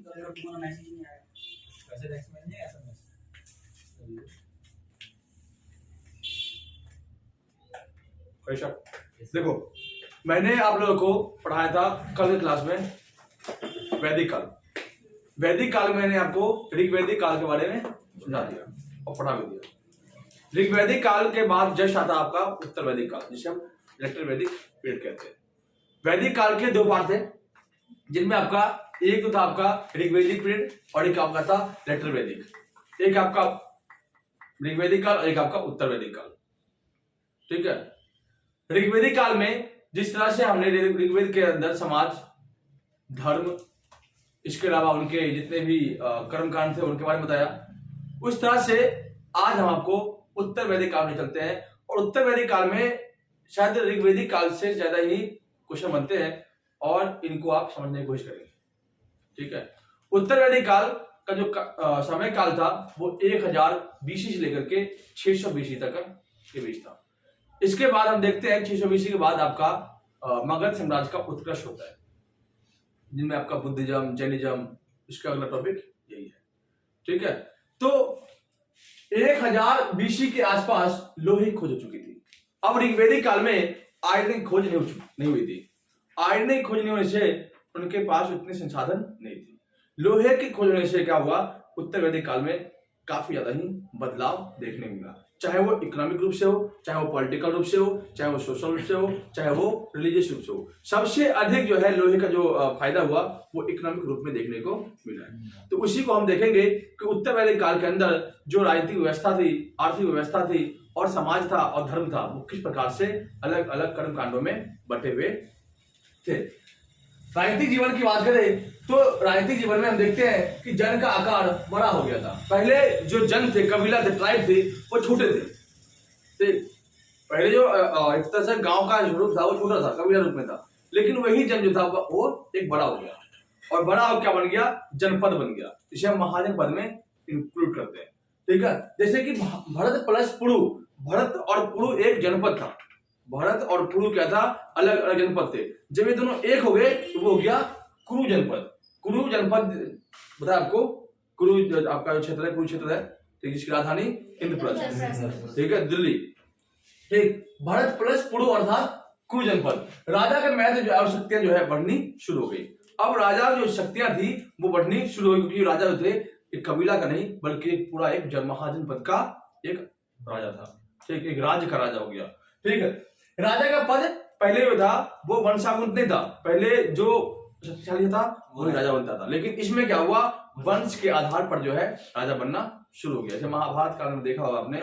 अगर तुम्हारा मैसेज नहीं आया कैसे टेक्स्ट में नहीं एसएमएस देखो मैंने आप लोगों को पढ़ाया था कल की क्लास में वैदिक काल। वैदिक काल में मैंने आपको ऋग्वैदिक काल के बारे में समझा दिया और पढ़ा भी दिया। ऋग्वैदिक काल के बाद जस्ट आता आपका उत्तर वैदिक काल, जिसे हम लेटर वैदिक पीरियड कहते हैं। वैदिक काल के दो पार्ट थे, जिनमें आपका एक तो था आपका ऋग्वैदिक पीरियड और एक आपका था लेटर वैदिक। एक आपका ऋग्वैदिक काल और एक आपका उत्तर वैदिक काल। ठीक है। ऋग्वैदिक काल में जिस तरह से हमने ऋग्वेद के अंदर समाज, धर्म, इसके अलावा उनके जितने भी कर्मकांड थे उनके बारे में बताया, उस तरह से आज हम आपको उत्तर वैदिक काल में चलते हैं। और उत्तर वैदिक काल में शायद ऋग्वैदिक काल से ज्यादा ही क्वेश्चन बनते हैं और इनको आप समझने की कोशिश करेंगे। ठीक है। उत्तर वैदिक काल का जो समय काल था वो 1000 BC से लेकर के 600 BC तक के बीच था। इसके बाद हम देखते हैं 600 BC के बाद आपका मगध साम्राज्य का उत्कर्ष होता है, जिनमें आपका बुद्धिज्म, जैनिज्म, इसका अगला टॉपिक यही है। ठीक है। तो 1000 BC के आसपास लोहे की खोज हो चुकी थी। अब ऋग्वैदिक काल में आयरन की खोज नहीं हुई थी। आयरन की खोज नहीं होने से उनके पास उतने संसाधन नहीं थे। लोहे की खोज होने से क्या हुआ, उत्तर वैदिक काल में काफी ज्यादा ही बदलाव देखने को मिला, चाहे वो इकोनॉमिक रूप से हो, चाहे वो पॉलिटिकल रूप से हो, चाहे वो सोशल रूप से हो, चाहे वो रिलीजियस रूप से हो। सबसे अधिक जो है लोहे का जो फायदा हुआ वो इकोनॉमिक रूप में देखने को मिला है। तो उसी को हम देखेंगे कि उत्तर वैदिक काल के अंदर जो राजनीतिक व्यवस्था थी, आर्थिक व्यवस्था थी और समाज था और धर्म था, वो किस प्रकार से अलग अलग कर्मकांडों में बटे हुए थे। राजनीतिक जीवन की बात करें तो राजनीतिक जीवन में हम देखते हैं कि जन का आकार बड़ा हो गया था। पहले जो जन थे, कबीला थे, ट्राइब थे, वो छोटे थे। पहले जो एक तरह से गांव का रूप था वो छोटा था, कबीला रूप में था, लेकिन वही जन जो था वो एक बड़ा हो गया और बड़ा हो क्या बन गया, जनपद बन गया, जिसे हम महाजनपद में इंक्लूड करते हैं। ठीक है। जैसे कि भरत प्लस पुरु, भरत और पुरु एक जनपद था। भरत और पुरु क्या था, अलग अलग जनपद थे। जब ये दोनों एक हो गए तो वो हो गया कुरु जनपद। कुरु जनपद बता आपको, कुरु आपका जो क्षेत्र है, कुरु क्षेत्र है, ठीक, जिसकी राजधानी इंद्रप्रस्थ, ठीक है, दिल्ली। ठीक। भरत प्लस पुरु अर्थात कुरु जनपद। राजा के महत्व जो आवश्यकताएं जो है बढ़नी शुरू हो गई। अब राजा जो शक्तियां थी वो बढ़नी शुरू हो गई, क्योंकि राजा जो थे एक कबीला का नहीं बल्कि पूरा एक महाजनपद का एक राजा था। ठीक, एक राज्य का राजा हो गया। ठीक है। राजा का पद पहले जो था वो वंशानुगत नहीं था, पहले जो शक्तिशाली था वो राजा बनता था, लेकिन इसमें क्या हुआ, वंश के आधार पर जो है राजा बनना शुरू हो गया। जैसे महाभारत काल में देखा होगा आपने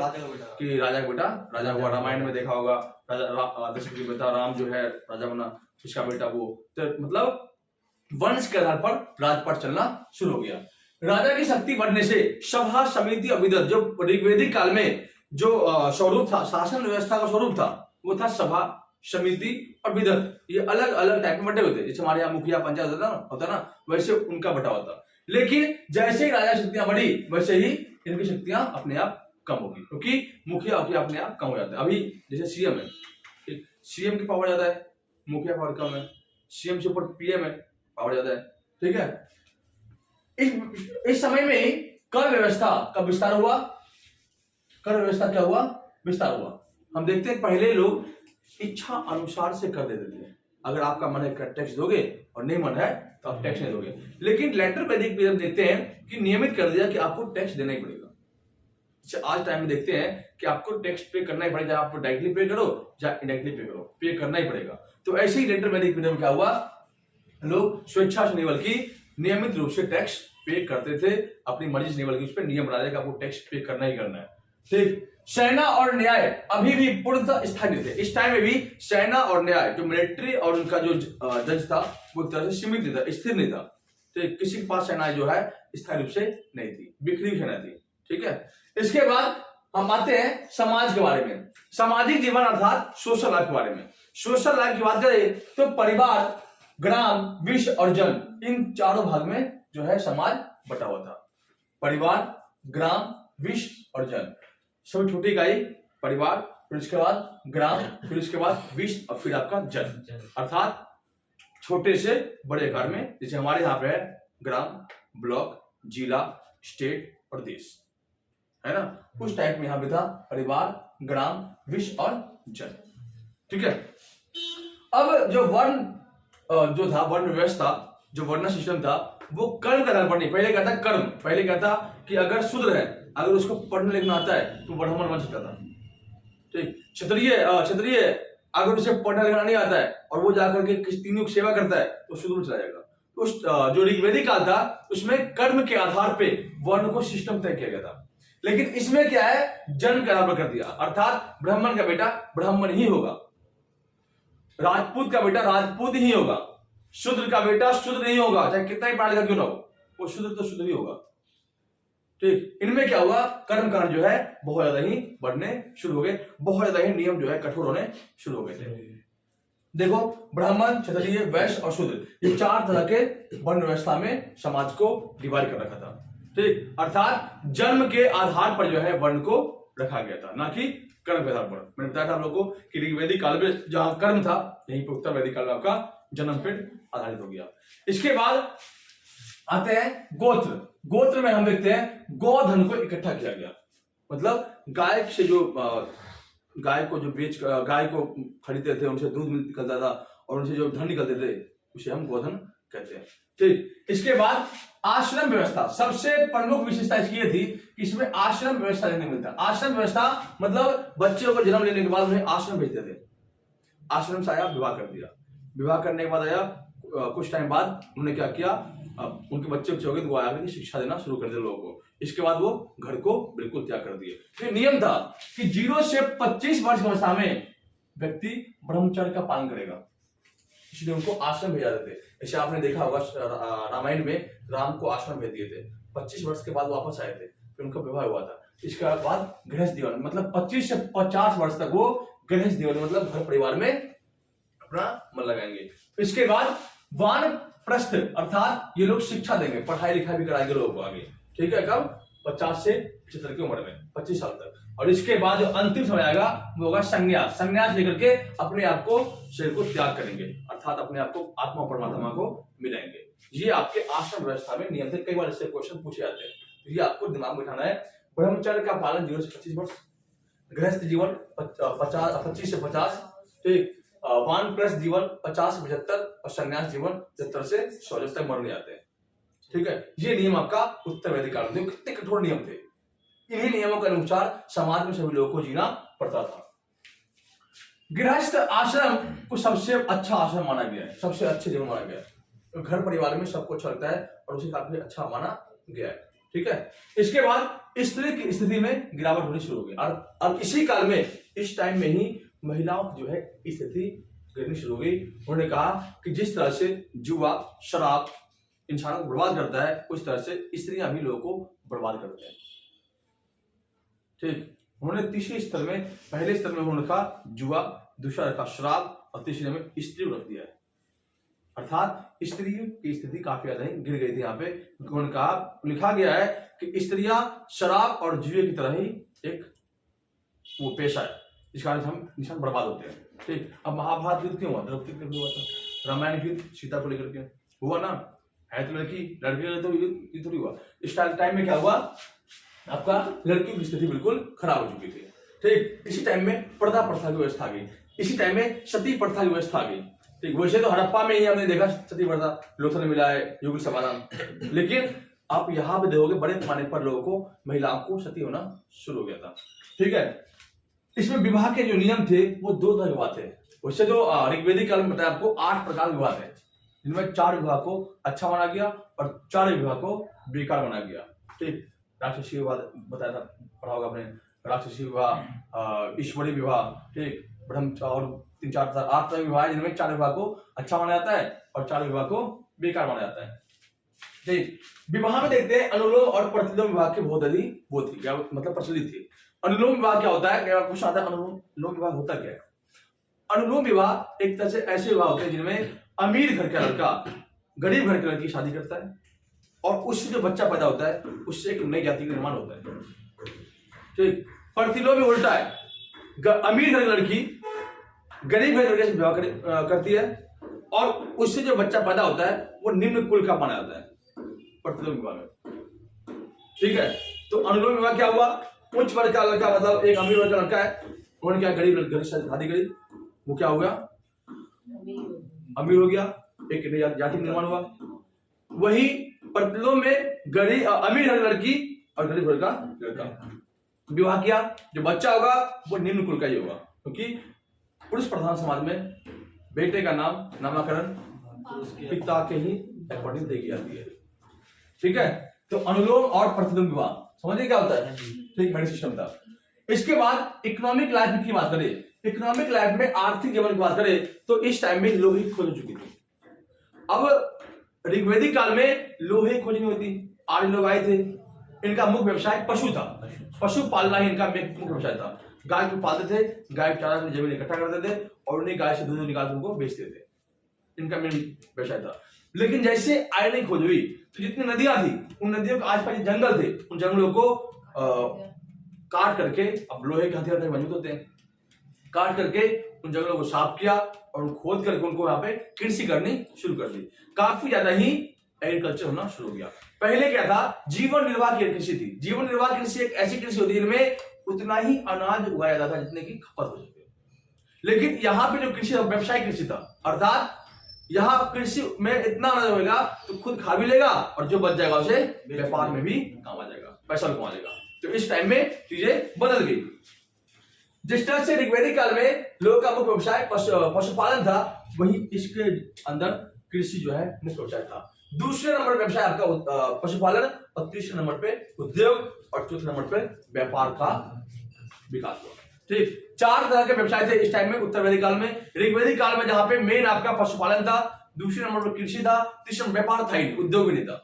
कि राजा का बेटा राजा हुआ, रामायण में देखा होगा राजा दशरथ का बेटा राम जो है राजा बना, उसका बेटा वो, तो मतलब वंश के आधार पर राजपाट चलना शुरू हो गया। राजा की शक्ति बढ़ने से सभा, समिति और विदत, जो ऋग्वैदिक काल में जो स्वरूप था, शासन व्यवस्था का स्वरूप था, वो था सभा, समिति और विदत। ये अलग अलग टाइप में बटे होते, जैसे हमारे यहाँ मुखिया पंचायत होता ना, वैसे उनका बटा होता। लेकिन जैसे ही राजा शक्तियां बढ़ी वैसे ही इनकी शक्तियां अपने आप कम होगी, क्योंकि मुखिया अपने आप कम हो जाते हैं। अभी जैसे सीएम है, सीएम की पावर ज्यादा है, मुखिया पावर कम है, सीएम से ऊपर पीएम है, पावर ज्यादा है। ठीक है। इस समय में कर व्यवस्था का विस्तार हुआ। कर व्यवस्था क्या हुआ, विस्तार हुआ। हम देखते हैं पहले लोग इच्छा अनुसार से कर देते थे, अगर आपका मन है टैक्स दोगे और नहीं मन है तो आप टैक्स नहीं दोगे। लेकिन लेटर वैदिक पीरियड देखते हैं कि नियमित कर दिया कि आपको टैक्स देना ही पड़ेगा। आज टाइम में देखते हैं कि आपको टैक्स पे करना ही पड़ेगा, आप डायरेक्टली पे करो या इनडायरेक्टली पे करो, पे करना ही पड़ेगा। तो ऐसे ही लेटर वैदिक पीरियड में क्या हुआ, लोग स्वेच्छा से नहीं बल्कि नियमित रूप से टैक्स पे करते थे, अपनी मर्जी से नहीं बल्कि उस पर नियम बना दिया कि आपको टैक्स पे करना ही करना है। ठीक। सेना और न्याय अभी भी पूर्णतः स्थायी थे। इस टाइम में भी सेना और न्याय, जो मिलिट्री और उनका जो जज था, वो एक तरह से सीमित नहीं था, स्थिर नहीं था। तो किसी के पास सेना जो है स्थायी रूप से नहीं थी, बिखरी हुई सेना थी। ठीक है। इसके बाद हम आते हैं समाज के बारे में, सामाजिक जीवन अर्थात सोशल लाइफ के बारे में। सोशल लाइफ की बात करें तो परिवार, ग्राम, विश्व और जन, इन चारों भाग में जो है समाज बटा हुआ था। परिवार, ग्राम, विश्व और जन, सब छोटी इकाई परिवार, फिर उसके बाद ग्राम, फिर उसके बाद विश्व और फिर आपका जन, अर्थात छोटे से बड़े आकार में। जैसे हमारे यहाँ पे है ग्राम, ब्लॉक, जिला, स्टेट और देश, है ना। उस टाइप में यहां पे था परिवार, ग्राम, विश्व और जन। ठीक है। अब जो वर्ण जो था, वर्ण व्यवस्था, जो वर्ण सिस्टम था, वो कर्म के आधार पर नहीं। पहले क्या था? कर्म। पहले क्या था कि अगर शूद्र है, अगर उसको पढ़ने लिखना आता है तो ब्राह्मण बन सकता था। ठीक। क्षत्रिय अगर उसे पढ़ना लिखना नहीं आता है और वो जाकर के किसी तीनों की सेवा करता है तो शूद्र चला जाएगा। उस जो ऋग्वेदिक काल था उसमें कर्म के आधार पे वर्ण को सिस्टम तय किया गया था। लेकिन इसमें क्या है? जन्म के आधार पर कर दिया, अर्थात ब्राह्मण का बेटा ब्राह्मण ही होगा, राजपूत का बेटा राजपूत ही होगा, शूद्र का बेटा शूद्र नहीं होगा, चाहे कितना ही पढ़ा लिखा क्यों ना हो, वो शूद्र तो शूद्र ही होगा। ठीक। इनमें क्या हुआ? कर्म कांड जो है बहुत ज्यादा ही बढ़ने शुरू हो गए, बहुत ज्यादा ही नियम जो है कठोर होने शुरू हो गए थे। देखो, ब्राह्मण, क्षत्रिय, वैश्य और शूद्र, ये 4 तरह के वर्ण व्यवस्था में समाज को डिवाइड कर रखा था। ठीक। अर्थात जन्म के आधार पर जो है वर्ण को रखा गया था, ना कि कर्म के आधार पर। मैंने बताया था आप लोगों को कि ऋग्वेदिक काल में जहां कर्म था, यहीं पर उत्तर वैदिक काल में आपका जन्म फिर आधारित हो गया। इसके बाद आते हैं गोत्र। गोत्र में हम देखते हैं गोधन को इकट्ठा किया गया, मतलब गाय से जो गाय को जो बेच गाय को खरीदते थे, उनसे दूध निकलता था और उनसे जो धन निकलते थे, उसे हम गोधन कहते हैं। ठीक। इसके बाद आश्रम व्यवस्था। सबसे प्रमुख विशेषता इसकी ये थी कि इसमें आश्रम व्यवस्था देखने को मिलता। आश्रम व्यवस्था मतलब बच्चों को जन्म लेने के बाद उन्हें आश्रम भेजते थे। आश्रम से आया, विवाह कर दिया, विवाह करने के बाद आया, कुछ टाइम बाद उन्होंने क्या किया, उनके बच्चे हो गए तो वो आगे शिक्षा देना शुरू कर दिया लोगों को। इसके बाद वो घर को बिल्कुल त्याग कर दिए। तो नियम था कि 0 से 25 वर्ष की अवस्था में व्यक्ति ब्रह्मचर्य का पालन करेगा, इसलिए उनको आश्रम भेजा देते। जैसे आपने देखा होगा रामायण में राम को आश्रम भेज दिए थे, 25 वर्ष के बाद वापस आए थे, फिर उनका विवाह हुआ था। इसके बाद गृहस्थ जीवन, मतलब 25 से 50 वर्ष तक वो गृहस्थ जीवन मतलब घर परिवार में अपना मन लगाएंगे। इसके बाद वानप्रस्थ, अर्थात ये लोग शिक्षा देंगे, पढ़ाई लिखाई भी कराएंगे लोगों को आगे। ठीक है। कब? 50 से 75 की उम्र में, 25 साल तक। और इसके बाद जो अंतिम समय आएगा वो होगा संन्यास। संन्यास लेकर के अपने आप को, शरीर को त्याग करेंगे, अर्थात अपने आप को आत्मा और परमात्मा को मिलाएंगे। ये आपके आश्रम व्यवस्था में नियम थे। कई बार इससे क्वेश्चन पूछे जाते हैं, तो ये आपको दिमाग में बिठाना है। ब्रह्मचर्य का पालन 0 से 25 वर्ष, गृहस्थ जीवन 25 से 50, ठीक, वानप्रस्थ जीवन 50 से 75 और संन्यास जीवन 70 से 100 तक मरने आते हैं। ठीक है। ये नियम आपका उत्तर वैदिक काल में, कितने कठोर नियम थे। इन्हीं नियमों के अनुसार समाज में सभी लोगों को जीना पड़ता था। गृहस्थ आश्रम को सबसे अच्छा आश्रम माना गया है, सबसे अच्छे जीवन माना गया है। तो घर परिवार में सबको अच्छा लगता है और उसे काफी अच्छा माना गया है। ठीक है। इसके बाद स्त्री की स्थिति में गिरावट होनी शुरू हो गई और अब इसी काल में, इस टाइम में ही महिलाओं की जो है स्थिति गिरनी शुरू हो गई। उन्होंने कहा कि जिस तरह से जुआ, शराब इंसानों को बर्बाद करता है, उस तरह से स्त्रियां भी लोगों को बर्बाद करते हैं। ठीक। उन्होंने तीसरे स्तर में, पहले स्तर में उन्होंने रखा जुआ, दूसरा रखा शराब और तीसरे में स्त्री रख दिया है। अर्थात स्त्री की स्थिति काफी ज्यादा ही गिर गई थी। यहाँ पे उन्होंने कहा, लिखा गया है कि स्त्रियां शराब और जुए की तरह ही एक वो पेशा है, इस कारण हम इंसान बर्बाद होते हैं। ठीक। अब महाभारत युद्ध क्यों हुआ? द्रौपदी के लिए हुआ था। रामायण युद्ध सीता को लेकर के हुआ ना, है तो लड़की तो युद्ध थोड़ी हुआ। इस टाइम में क्या हुआ, आपका लड़कियों की स्थिति बिल्कुल खराब हो चुकी थी। ठीक। इसी टाइम में पर्दा प्रथा की व्यवस्था आ गई, इसी टाइम में सती प्रथा की व्यवस्था आ गई। ठीक। वैसे तो हड़प्पा में ही हमने देखा सती प्रथा, लोथल में मिला है, युगल समाधान, लेकिन आप यहाँ पे देखोगे बड़े पैमाने पर लोगों को, महिलाओं को सती होना शुरू हो गया था। ठीक है। इसमें विवाह के जो नियम थे वो 2 तरह के विवाह थे। वैसे जो ऋग्वेदिक काल में बताया आपको 8 प्रकार के विवाह थे, जिनमें 4 विवाह को अच्छा माना गया और 4 विवाह को बेकार माना गया। ठीक। राक्षसी विवाह बताया था, पढ़ा होगा आपने, राक्षसी विवाह, ईश्वरी विवाह, ठीक, ब्रह्म और 3-4 8 तरह विवाह, जिनमें 4 विवाह को अच्छा माना जाता है और 4 विवाह को बेकार माना जाता है। ठीक। विवाह में देखते हैं अनुलोम और प्रतिलोम विवाह की बहुत अधिक वो थी, क्या मतलब प्रचलित थी। अनुलोम विवाह क्या होता है? अनुलोम विवाह होता क्या है? अनुलोम विवाह एक तरह से ऐसे विवाह होते हैं जिनमें अमीर घर का लड़का गरीब घर की लड़की शादी करता है और उससे जो बच्चा पैदा होता है उससे एक नई जाति का निर्माण होता है। ठीक। प्रतिलोम में उल्टा है, अमीर घर की लड़की गरीब घर के लड़के से विवाह करती है और उससे जो बच्चा पैदा होता है वो निम्न कुल का माना जाता है। प्रतिलोम विवाह में। ठीक है, तो अनुलोम विवाह क्या हुआ? उच्च वर्ग का लड़का, मतलब एक अमीर वर्ग का लड़का है, उन्होंने क्या गरीब लड़के से शादी करी, वो क्या हो गया? अमीर हो गया, एक नई जाति निर्माण हुआ। वही प्रतिलोम में गरीब अमीर लड़की और गरीब वर्ग का लड़का विवाह किया, जो बच्चा होगा वो निम्न कुल का ही होगा, क्योंकि पुरुष प्रधान समाज में बेटे का नामकरण पिता के ही अकॉर्डिंग देखी जाती है। ठीक है, तो अनुलोम और प्रतिलोम विवाह समझिए क्या होता है। ठीक, मेडिकल सिस्टम था। इसके बाद इकोनॉमिक लाइफ की बात करें, इकोनॉमिक लाइफ में आर्थिक जीवन की बात करें तो इस टाइम में लोहे की खोज हो चुकी थी। अब ऋग्वेदिक काल में लोहे की खोज नहीं होती, आर्य लोग आए थे, इनका मुख्य व्यवसाय पशु था, पशु पालना ही इनका मुख्य व्यवसाय था। गाय को पालते थे, गाय के चारा जमीन इकट्ठा करते थे और उन्हें गाय से दूध निकाल उनको बेचते थे, इनका मेन व्यवसाय था। लेकिन जैसे आयरन की खोज हुई तो जितनी नदियां थी, उन नदियों के आसपास जंगल थे, उन जंगलों को काट करके, अब लोहे के हथियार मजबूत होते हैं, काट करके उन जंगलों को साफ किया और खोद करके उनको यहाँ पे कृषि करनी शुरू कर दी। काफी ज्यादा ही एग्रीकल्चर होना शुरू हो गया। पहले क्या था? जीवन निर्वाह की कृषि थी। जीवन निर्वाह कृषि एक ऐसी कृषि होती है जिनमें उतना ही अनाज उगाया जाता है जितने की खपत हो सके। लेकिन यहाँ पे जो कृषि व्यवसाय कृषि था, अर्थात यहाँ कृषि में इतना अनाज होगा तो खुद खा भी लेगा और जो बच जाएगा उसे व्यापार में भी काम आ जाएगा, पैसा भी कमा लेगा। तो इस टाइम में चीजें बदल गई। जिस तरह से ऋग्वेदिक काल में लोगों का मुख्य व्यवसाय पशुपालन था, वही इसके अंदर कृषि जो है मुख्य व्यवसाय था। दूसरे नंबर व्यवसाय आपका पशुपालन और तीसरे नंबर पे उद्योग और चौथे नंबर पे व्यापार का विकास हुआ। ठीक, चार तरह के व्यवसाय थे इस टाइम में उत्तर वैदिक काल में। ऋग्वेदिक काल में जहां पे मेन आपका पशुपालन था, दूसरे नंबर पर कृषि था, तीसरे व्यापार था ही, उद्योग भी नहीं था।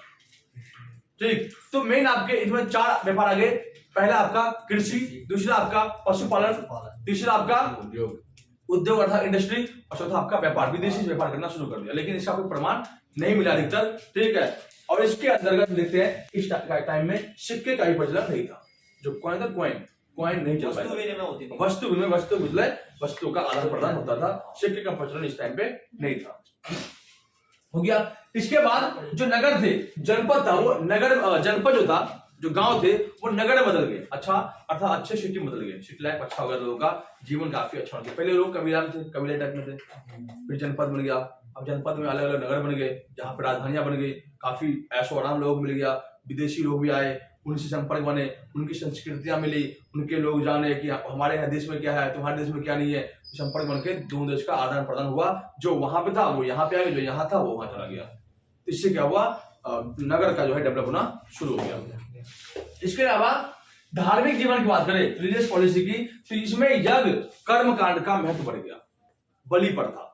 ठीक, तो मेन आपके इसमें चार व्यापार आ गए। पहला आपका कृषि, दूसरा आपका पशुपालन, तीसरा आपका उद्योग अर्थात इंडस्ट्री और चौथा आपका व्यापार, विदेशी व्यापार करना शुरू कर दिया। लेकिन इसका कोई प्रमाण नहीं मिला अधिकतर। ठीक है, और इसके अंतर्गत देखते हैं इस टाइम में सिक्के का ही प्रचलन नहीं था। जो कॉइन था, कॉइन नहीं चल पाया, वस्तु विनिमय, वस्तुओं का आदान प्रदान होता था। सिक्के का प्रचलन इस टाइम पे नहीं था। हो गया। इसके बाद जो नगर थे, जनपद था, वो नगर जनपद जो था, जो गांव थे वो नगर में बदल गए। अच्छा, अर्थात अच्छे सिटी में बदल गए। सिटी लाइफ अच्छा हो गया, लोगों का जीवन काफी अच्छा हो गया। पहले लोग कबीला में थे, कबीले टाइप में थे, फिर जनपद बन गया। अब जनपद में अलग अलग नगर बन गए, जहाँ पे राजधानियां बन गई, काफी ऐशो आराम लोग मिल गया, विदेशी लोग भी आए, उनसे संपर्क बने, उनकी संस्कृतियां मिली, उनके लोग जाने कि हमारे यहाँ देश में क्या है, तुम्हारे देश में क्या नहीं है। संपर्क बन के दोनों देश का आदान प्रदान हुआ। जो वहां पे था वो यहाँ पे आ गया, जो यहाँ था वो वहां चला गया। इससे क्या हुआ? नगर का जो है डेवलप होना शुरू हो गया। इसके अलावा धार्मिक जीवन की बात करें, रिलीजियस पॉलिसी की, तो इसमें यज्ञ कर्म कांड का महत्व बढ़ गया। बलि प्रथा,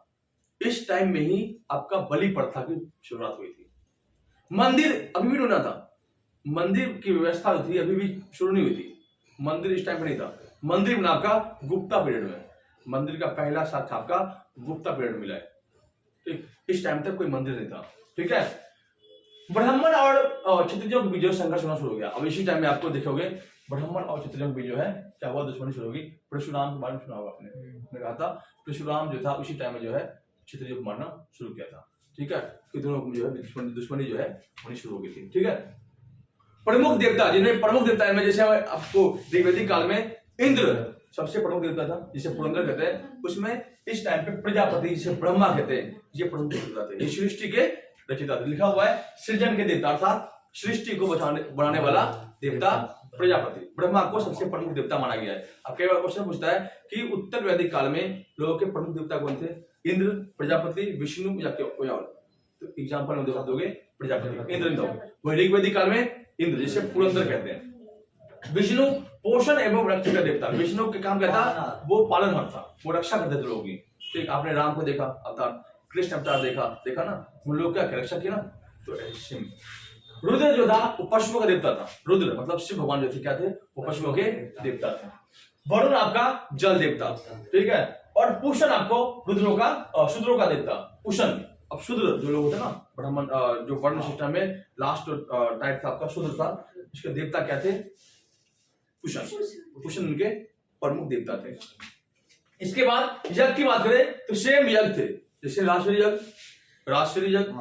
इस टाइम में ही आपका बलि प्रथा की शुरुआत हुई थी। मंदिर अभी भी ढूंढना था, मंदिर की व्यवस्था जो थी अभी भी शुरू नहीं हुई थी। मंदिर इस टाइम में नहीं था। मंदिर बना आपका गुप्ता पीरियड में, मंदिर का पहला साक्ष्य आपका गुप्ता पीरियड में मिला है। ठीक, इस टाइम तक कोई मंदिर नहीं था। ठीक है, ब्राह्मण और क्षत्रियों के बीच जो संघर्ष होना शुरू हो गया। अब इसी टाइम में आपको देखोगे ब्राह्मण और क्षत्रियों के बीच जो है क्या हुआ, दुश्मनी शुरू होगी। परशुराम के बारे में सुना होगा आपने, मैं कहा था परशुराम जो था उसी टाइम में जो है क्षत्रियों को मारना शुरू किया था। ठीक है, कि दोनों जो है दुश्मनी जो है होनी शुरू हो गई थी। ठीक है, प्रमुख देवता, जिन्हें प्रमुख देवता इनमें जैसे आपको ऋग्वेदिक काल में इंद्र सबसे प्रमुख देवता था, जिसे पुरंदर कहते हैं। उसमें इस टाइम पे प्रजापति, जिसे ब्रह्मा कहते हैं, ये प्रमुख देवता थे। ये सृष्टि के रचयिता, लिखा हुआ है सृजन के देवता, अर्थात सृष्टि को बनाने वाला देवता प्रजापति। ब्रह्मा को सबसे प्रमुख देवता माना गया है। अब कई बार क्वेश्चन पूछता है कि उत्तर वैदिक काल में लोगों के प्रमुख देवता कौन थे? इंद्र, प्रजापति, विष्णु या कोई और? तो एग्जाम्पल में दोगे प्रजापति, इंद्र दोगे। वही ऋग्वेदिक काल में इंद्र, जिसे पुरंदर कहते हैं। विष्णु पोषण एवं रक्षा का देवता। विष्णु के काम क्या था? वो पालनहार था, वो रक्षा करते थे लोगों की। ठीक, आपने राम को देखा अवतार, कृष्ण अवतार देखा ना, उन लोग क्या रक्षा किया ना। तो रुद्र जो था वो पशुओं का देवता था। रुद्र मतलब शिव भगवान जो थे क्या थे? वो पशुओं के देवता थे। वरुण आपका जल देवता। ठीक है, और पूषण आपको रुद्रों का शूद्रों का देवता पूषण। अब शूद्र जो लोग होते ना, ब्राह्मण जो वर्ण सिस्टम में लास्ट टाइप था आपका शूद्र था, इसके देवता क्या थे? पूषण। पूषण उनके प्रमुख देवता थे। इसके बाद यज्ञ की बात करें तो सेम यज्ञ थे, जैसे राष्ट्रीय यज्ञ,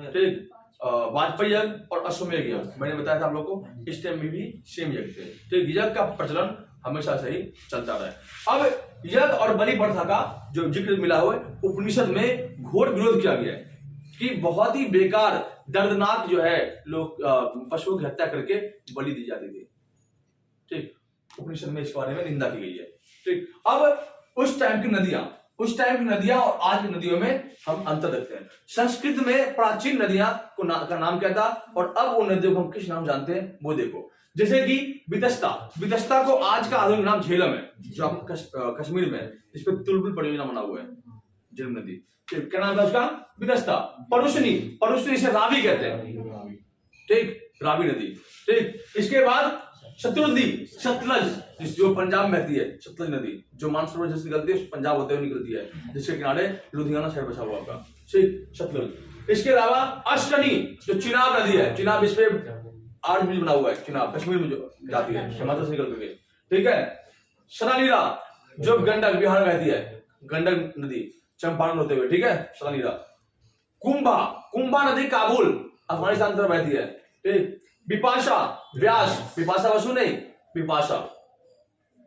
ठीक, वाजपेयी यज्ञ और अश्वमेध यज्ञ मैंने बताया था आप लोग को, इस टाइम में भी सेम यज्ञ थे। तो यज्ञ का प्रचलन हमेशा से ही चलता रहा है। अब यज्ञ और बलि प्रथा का जो जिक्र मिला हुआ है उपनिषद में घोर विरोध किया गया है कि बहुत ही बेकार दर्दनाक जो है लोग पशुओं की हत्या करके बलि दी जाती थी। ठीक, उपनिषद में इसके बारे में निंदा की गई है। ठीक, अब उस टाइम की नदियां और आज की नदियों में हम अंतर देखते हैं। संस्कृत में प्राचीन नदियां का नाम क्या था और अब उन नदियों को हम किस नाम जानते हैं वो देखो। जैसे कि वितस्ता को आज का आधुनिक नाम झेलम है, जो कश्मीर में है, इस पर तुलबुल परियोजना बना हुआ है झेलम नदी। क्या नाम था उसका? वितस्ता। परुष्णी से रावी कहते हैं। ठीक, रावी नदी। ठीक, इसके बाद सतलज जो पंजाब में बहती है, सतलज नदी जो मानसरोवर से निकलती है, पंजाब होते हुए निकलती है, जिसके किनारे लुधियाना शहर बसा हुआ आपका। ठीक, सतलज। इसके अलावा अष्टनी जो चिनाब नदी है, चिनाब इस पे आज भी बना हुआ है, चिनाब कश्मीर में जो जाती है, हिमाचल से निकल के। ठीक है, सनानीरा जो गंडक बिहार में बहती है, गंडक नदी चंपारण होते हुए। ठीक है, सनानीरा। कुंभा नदी काबुल अफगानिस्तान तरफ बहती है। ठीक, विपाशा व्यास, विपाशा वसु नहीं, विपाशा।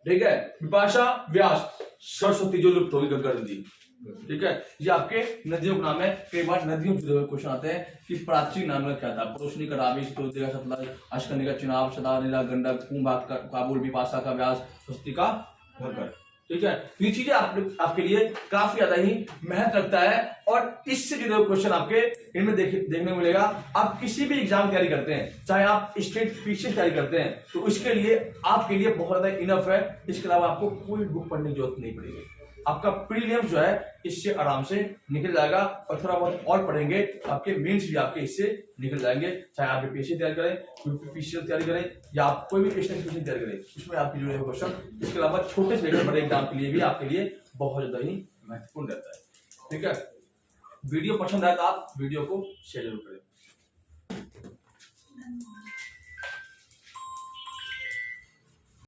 ठीक है, विपाशा व्यास सरस्वती जो लुप्त होगी गंगा नदी। ठीक है, ये आपके नदियों का नाम है। कई बार नदियों के क्वेश्चन आते हैं कि प्राचीन नाम क्या था। परुष्णी का रावी, सतलज, अश्कनी का चिनाब, सदानीरा, गंडक, कुंभा का काबुल, विपाशा का व्यास, सरस्वती का घग्गर। ठीक है, ये चीजें आपके लिए काफी ज्यादा ही महत्व रखता है और इससे जुड़े क्वेश्चन आपके इनमें देखने को मिलेगा। आप किसी भी एग्जाम की तैयारी करते हैं, चाहे आप स्टेट पीछे तैयारी करते हैं, तो इसके लिए आपके लिए बहुत ज्यादा इनफ है। इसके अलावा आपको कोई बुक पढ़ने की जरूरत नहीं पड़ेगी। आपका प्रीलिम्स जो है इससे आराम से निकल जाएगा और थोड़ा बहुत और पढ़ेंगे आपके मेंस भी आपके इससे निकल जाएंगे। चाहे आप यूपीएससी तैयारी करें, यूपीपीसीएल तैयारी करें या आप कोई भी क्वेश्चन तैयारी करें, उसमें आपकी जो है क्वेश्चन इसके अलावा छोटे से लेकर बड़े एग्जाम के लिए भी आपके लिए बहुत ज्यादा ही महत्वपूर्ण रहता है। ठीक है, वीडियो पसंद आया तो आप वीडियो को शेयर जरूर करें।